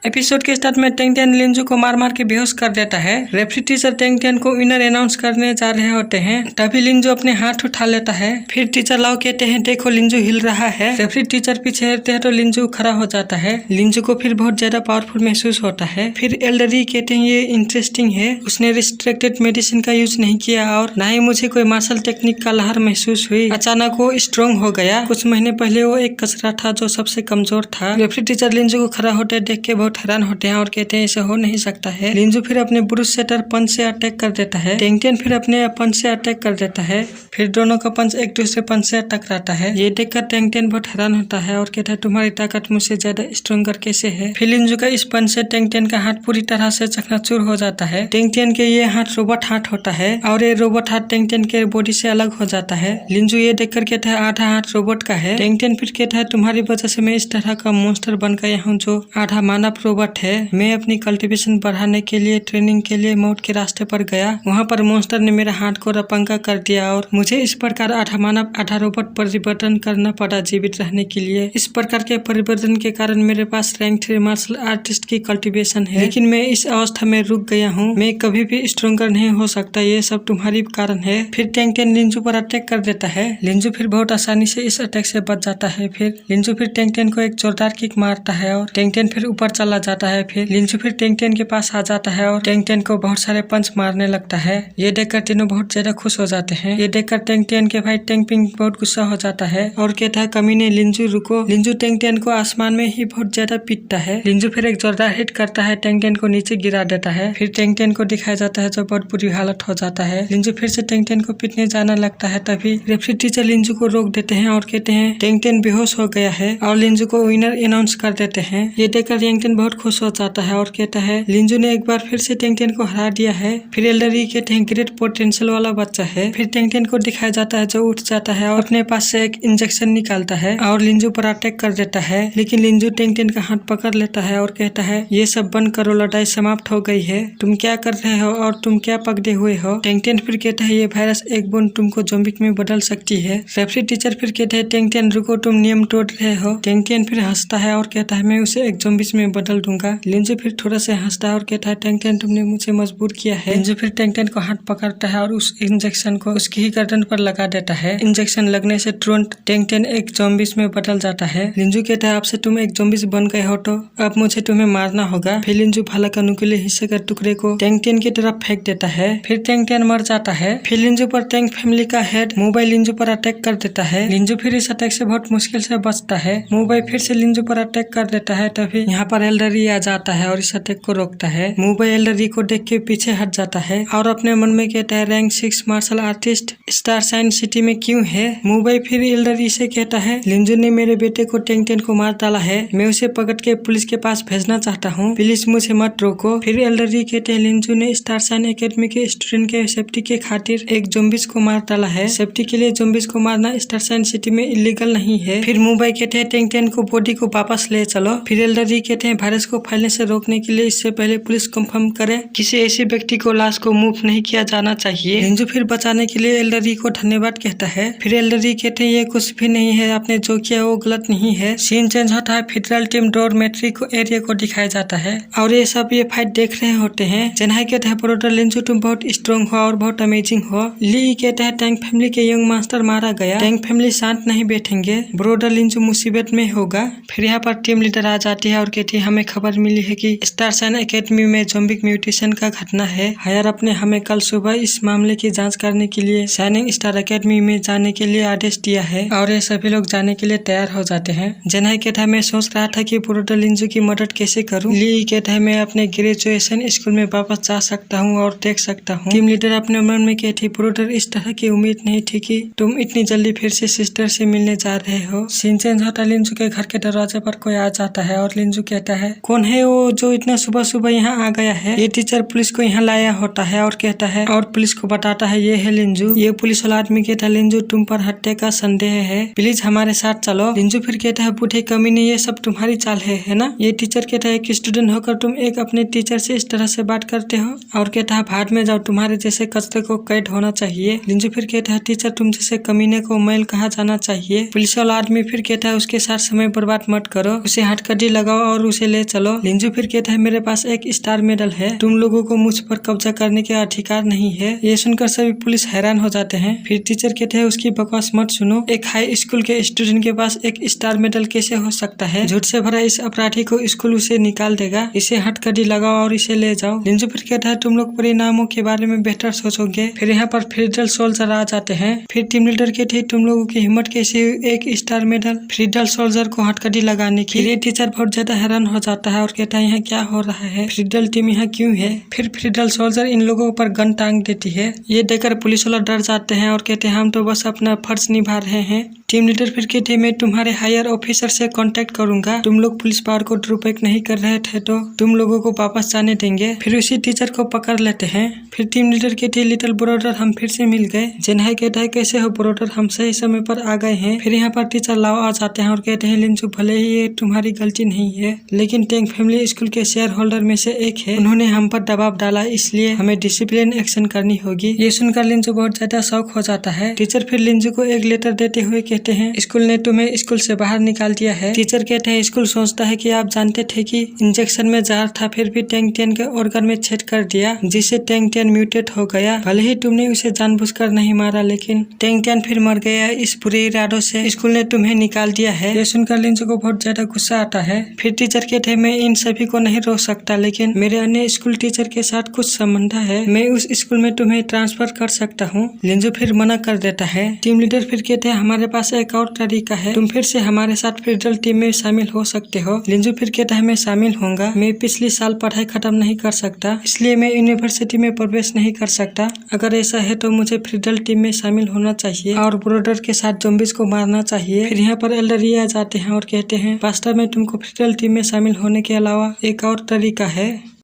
Episode के start में tang Tian लिंजू को मार मार के बेहोश कर देता है। रेफरी टीचर टेंग टियान को विनर अनाउंस करने जा रहे होते हैं, तभी लिंजू अपने हाथ उठा लेता है। फिर टीचर लाओ कहते हैं देखो लिंजू हिल रहा है। रेफरी टीचर पीछे हटते हैं तो लिंजू खड़ा हो जाता है। लिंजू को फिर बहुत ज्यादा पावरफुल महसूस होता है। फिर एल्डरी कहते हैं ये इंटरेस्टिंग है, उसने रिस्ट्रिक्टेड मेडिसिन का यूज नहीं किया और ना ही मुझे कोई मार्शल टेक्निक का लहर महसूस हुई। अचानक वो स्ट्रॉन्ग हो गया। कुछ महीने पहले वो एक कचरा था जो सबसे कमजोर था। रेफरी टीचर लिंजू को खड़ा होते देख के बहुत हैरान होते हैं और कहते हैं ऐसा हो नहीं सकता है। लिंजू फिर अपने ब्रूस सेटर पंच से अटैक कर देता है। टेंग टियान फिर अपने पंच से अटैक कर देता है। फिर दोनों का पंच एक दूसरे पंच से टकराता है। ये देखकर टेंग टियान बहुत हैरान होता है और कहता है तुम्हारी ताकत मुझसे ज्यादा स्ट्रॉन्गर कैसे है। फिर लिंजू का इस पंच से टेंग टियान का हाथ पूरी तरह से चकनाचूर हो जाता है। टेंग टियान के ये हाथ रोबोट हाथ होता है और ये रोबोट हाथ टेंग टियान के बॉडी से अलग हो जाता है। लिंजू ये देखकर कहता है आधा हाथ रोबोट का है। टेंग टियान फिर कहता है तुम्हारी वजह से मैं इस तरह का मॉन्स्टर बन गया हूँ जो आधा मानव रोबोट है। मैं अपनी कल्टीवेशन बढ़ाने के लिए ट्रेनिंग के लिए मौत के रास्ते पर गया, वहाँ पर मॉन्स्टर ने मेरे हाथ को रपंका कर दिया और मुझे इस प्रकार आधा मानव आधा रोबोट परिवर्तन करना पड़ा जीवित रहने के लिए। इस प्रकार के परिवर्तन के कारण मेरे पास रैंक 3 मार्शल आर्टिस्ट की कल्टीवेशन है, लेकिन मैं इस अवस्था में रुक गया हूँ। मैं कभी भी स्ट्रॉन्गर नहीं हो सकता, ये सब तुम्हारी कारण है। फिर टेंग टियान लिंजू पर अटैक कर देता है। लिंजू फिर बहुत आसानी से इस अटैक से बच जाता है। फिर लिंजू फिर टेंग टियान को एक जोरदार किक मारता है और टेंग टियान फिर ऊपर चला जाता है। फिर लिंजू फिर टेंग टियान के पास आ जाता है और टेंग टियान को बहुत सारे पंच मारने लगता है। ये देखकर तीनों बहुत ज्यादा खुश हो जाते हैं। ये देखकर टेंग टियान के भाई टेंग पिंग बहुत गुस्सा हो जाता है और कहता है कमीने लिंजू रुको। लिंजू टेंग टियान को आसमान में ही बहुत ज्यादा पीटता है। लिंजू फिर एक जोरदार हिट करता है, टेंग टियान को नीचे गिरा देता है। फिर टेंग टियान को दिखाया जाता है जो बहुत बुरी हालत हो जाता है। लिंजू फिर से टेंग टियान को पीटने जाना लगता है, तभी रेफरी टीचर लिंजू को रोक देते हैं और कहते हैं टेंग टियान बेहोश हो गया है और लिंजू को विनर अनाउंस कर देते हैं। ये देखकर टेंग टियान बहुत खुश हो जाता है और कहता है लिंजू ने एक बार फिर से टेंग टियान को हरा दिया है। फिर एल्डरी कहते हैं ग्रेट पोटेंशियल वाला बच्चा है। फिर टेंग टियान को दिखाया जाता है जो उठ जाता है और अपने पास से एक इंजेक्शन निकालता है और लिंजू पर अटैक कर देता है, लेकिन लिंजू टेंग टियान का हाथ पकड़ लेता है और कहता है ये सब बंद करो, लड़ाई समाप्त हो गई है। तुम क्या कर रहे हो और तुम क्या पकड़े हुए हो। टेंग टियान फिर कहता है ये वायरस एक बूंद तुमको ज़ॉम्बी में बदल सकती है। रेफरी टीचर फिर कहते हैं टेंग टियान रुको, तुम नियम तोड़ रहे हो। टेंग टियान फिर हंसता है और कहता है मैं उसे एक ज़ॉम्बी में बदल दूंगा। लिंजू फिर थोड़ा से हंसता है और कहता है टेंग टियान तुमने मुझे मजबूर किया है। लिंजू फिर टेंग टियान को हाथ पकड़ता है और उस इंजेक्शन को उसकी ही गर्दन पर लगा देता है। इंजेक्शन लगने से तुरंत टेंग टियान एक ज़ॉम्बी में बदल जाता है। लिंजू कहता है अब से तुम एक ज़ॉम्बी बन गए हो तो अब मुझे तुम्हें मारना होगा। फिर लिंजू भाला का नुकीले हिस्से के टुकड़े को टेंग टियान की तरफ फेंक देता है। फिर टेंग टियान मर जाता है। फिर लिंजू पर टेंग फैमिली का हेड मोबाइल लिंजू पर अटैक कर देता है। लिंजू फिर इस अटैक से बहुत मुश्किल से बचता है। मोबाइल फिर से लिंजू पर अटैक कर देता है, तभी यहाँ पर एल्डरी आ जाता है और इस अटैक को रोकता है। मोबाइल एल्डरी को देख के पीछे हट जाता है और अपने मन में कहता है rank 6 martial artist star sign city में क्यों है। मोबाइल फिर एल्डरी से कहता है लिंजू ने मेरे बेटे को टेंग टियान को मार डाला है, मैं उसे पकड़ के पुलिस के पास भेजना चाहता हूँ, प्लीज मुझे मत रोको। फिर एल्डरी कहते हैं लिंजू ने स्टार साइन एकेडमी के स्टूडेंट के सेफ्टी के खातिर एक ज़ॉम्बीज को मार डाला है। सेफ्टी के लिए ज़ॉम्बीज को मारना स्टार साइन सिटी में इलीगल नहीं है। फिर मोबाइल कहते हैं टेंग टियान को बॉडी को वापस ले चलो। फिर एल्डरी कहते हैं वायरस को फैलने से रोकने के लिए इससे पहले पुलिस कंफर्म करे किसी ऐसे व्यक्ति को लाश को मूव नहीं किया जाना चाहिए। लिंजू फिर बचाने के लिए एल्डरी को धन्यवाद कहता है। फिर एल्डरी कहते हैं ये कुछ भी नहीं है, आपने जो किया वो गलत नहीं है। सीन चेंज होता है, फेडरल टीम डॉर्मेट्री को एरिया को दिखाया जाता है और ये सब ये फाइट देख रहे होते हैं। जेनहाई कहते हैं ब्रोडर लिंजू तुम बहुत स्ट्रॉन्ग हो और बहुत अमेजिंग हो। ली कहते हैं टैंग फैमिली के यंग मास्टर मारा गया, टैंग फैमिली शांत नहीं बैठेंगे, ब्रोडर लिंजू मुसीबत में होगा। फिर यहाँ पर टीम लीडर आ जाती है और कहती है हमें खबर मिली है कि स्टार साइन एकेडमी में ज़ॉम्बी म्यूटेशन का घटना है। हायर अपने हमें कल सुबह इस मामले की जांच करने के लिए शाइनिंग स्टार एकेडमी में जाने के लिए आदेश दिया है और ये सभी लोग जाने के लिए तैयार हो जाते हैं। जेनहाई कहता है मैं सोच रहा था कि ब्रोडर लिंजू की मदद कैसे करूं। ली कहता है मैं अपने ग्रेजुएशन स्कूल में वापस जा सकता हूं और देख सकता हूं। टीम लीडर अपने मन में कहती ब्रोडर इस तरह की उम्मीद नहीं थी कि तुम इतनी जल्दी फिर से सिस्टर से मिलने जा रहे हो। सीन चेंज होता लिंजू के घर के दरवाजे पर कोई आ जाता है और लिंजू कहता है कौन है वो जो इतना सुबह सुबह यहाँ आ गया है। ये टीचर पुलिस को यहाँ लाया होता है और कहता है और पुलिस को बताता है ये है लिंजू। ये पुलिस वाला आदमी कहता है लिंजू तुम पर हत्या का संदेह है, प्लीज हमारे साथ चलो। लिंजू फिर कहता है बूढ़े कमीने ये सब तुम्हारी चाल है ना। ये टीचर कहता है एक स्टूडेंट होकर तुम एक अपने टीचर से इस तरह से बात करते हो और कहता है भाड़ में जाओ, तुम्हारे जैसे कचरे को कैद होना चाहिए। लिंजू फिर कहता है टीचर तुम जैसे कमीने को मैल कहा जाना चाहिए। पुलिस वाला आदमी फिर कहता है उसके साथ समय बर्बाद मत करो, उसे हथकड़ी लगाओ और उसे ले चलो। लिंजू फिर कहता है मेरे पास एक स्टार मेडल है, तुम लोगों को मुझ पर कब्जा करने के अधिकार नहीं है। ये सुनकर सभी पुलिस हैरान हो जाते हैं। फिर टीचर कहते हैं उसकी बकवास मत सुनो, एक हाई स्कूल के स्टूडेंट के पास एक स्टार मेडल कैसे हो सकता है? झूठ से भरा इस अपराधी को स्कूल उसे निकाल देगा, इसे हथकड़ी लगाओ और इसे ले जाओ। लिंजू फिर कहता है तुम लोग परिणामों के बारे में बेहतर सोचोगे। फिर यहाँ पर फ्रीडल सोल्जर आ जाते हैं। फिर टीम लीडर कहते हैं तुम लोगों की हिम्मत कैसे हुई एक स्टार मेडल फ्रीडल सोल्जर को हथकड़ी लगाने की? ये टीचर बहुत ज्यादा हैरान हो जाता है और कहता है यहाँ क्या हो रहा है, फ्रीडल टीम यहाँ क्यों है? फिर फ्रीडल सोल्जर इन लोगों पर गन टांग देती है। ये देखकर पुलिस वाला डर जाते हैं और कहते हैं हम तो बस अपना फर्ज निभा रहे हैं। टीम लीडर फिर कहते हैं मैं तुम्हारे हायर ऑफिसर से कांटेक्ट करूंगा, तुम लोग पुलिस पावर को दुरुपयोग नहीं कर रहे थे तो तुम लोगों को वापस जाने देंगे। फिर उसी टीचर को पकड़ लेते हैं। फिर टीम लीडर कहते हैं लिटिल ब्रदर हम फिर से मिल गए। जेनहाई कहता है कैसे हो ब्रदर, हम सही समय पर आ गए हैं। फिर यहाँ पर टीचर लाओ आ जाते हैं और कहते हैं लिंजू भले ही ये तुम्हारी गलती नहीं है, लेकिन टेंग फैमिली स्कूल के शेयर होल्डर में से एक है, उन्होंने हम पर दबाव डाला, इसलिए हमें डिसिप्लिन एक्शन करनी होगी। ये सुनकर लिंजू बहुत ज्यादा शौक हो जाता है। टीचर फिर लिंजू को एक लेटर देते हुए कहते हैं स्कूल ने तुम्हें स्कूल से बाहर निकाल दिया है। टीचर कहते हैं स्कूल सोचता है कि आप जानते थे कि इंजेक्शन में जहर था, फिर भी टैंग 10 के ऑर्गन में छेद कर दिया, जिससे टैंग 10 म्यूटेट हो गया। भले ही तुमने उसे जानबूझकर नहीं मारा, लेकिन टैंग 10 फिर मर गया। इस बुरे इरादों से स्कूल ने तुम्हें निकाल दिया है। ये सुनकर लिंजू को बहुत ज्यादा गुस्सा आता है। फिर टीचर कहते हैं मैं इन सभी को नहीं रोक सकता, लेकिन मेरे अन्य स्कूल टीचर के साथ कुछ संबंध है, मैं उस स्कूल में तुम्हें ट्रांसफर कर सकता हूँ। लिंजू फिर मना कर देता है। टीम लीडर फिर कहते हैं हमारे पास एक और तरीका है, तुम फिर से हमारे साथ फ्रीडल टीम में शामिल हो सकते हो। लिंजू फिर कहता है मैं शामिल होऊंगा, मैं पिछले साल पढ़ाई खत्म नहीं कर सकता, इसलिए मैं यूनिवर्सिटी में प्रवेश नहीं कर सकता। अगर ऐसा है तो मुझे फ्रीडल टीम में शामिल होना चाहिए और ब्रोडर के साथ ज़ॉम्बीज को मारना चाहिए। फिर यहाँ पर एल्डर ये आ जाते हैं और कहते हैं वास्तव में तुमको फ्रीडल टीम में शामिल होने के अलावा एक और तरीका है।